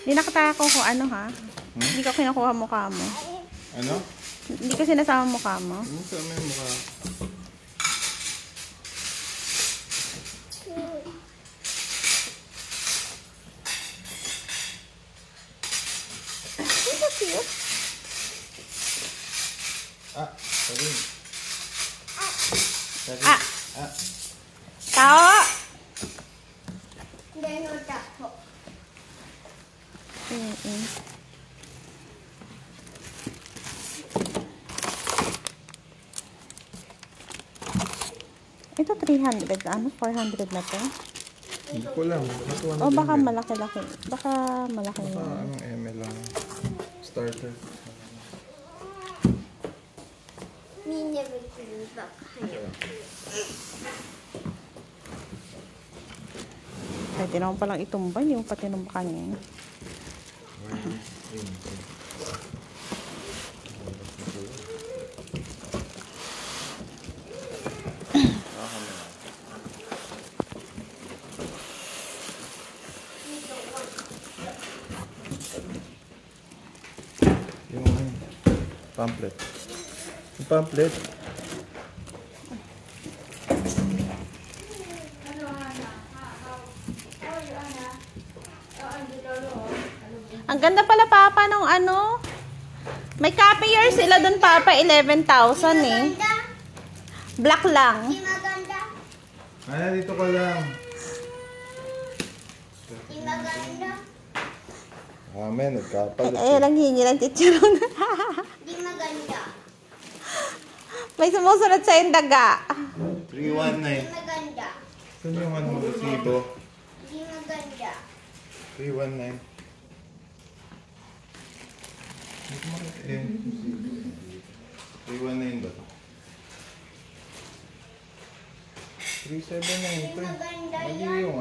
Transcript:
Hindi nakataka ko kung ano ha. Hindi ko kinukuha mukha mo. Ano? Hindi ko sinasama mukha mo. Ano sa may mukha? Ito cute. Ah, sorry. Sorry. Ah. Ah. Tao! Hindi mo tapo. Ito 300. Ano? 400 na to? Hindi ko lang. O baka malaki-laki. Baka malaki Baka yun. anong ML lang. Starter. Mini bikini bak. Pwede naman palang itumba yung pati ng baka niya. Yung pamphlet. Yung pamphlet. Ang ganda pala papa nung ano. May copier sila dun papa 11,000 eh. Black lang. Di maganda. Ay, dito ka lang. Di maganda. Amen, nagkapalit. Eh, lang hingi lang chicharon. Di maganda. May sumusunod sa yung daga. 319. Di maganda. Saan yung ano, resibo? Di maganda. 319. Hindi ko makita eh. 319 ba ito? 379 Di ito eh. maganda Mali yan. yung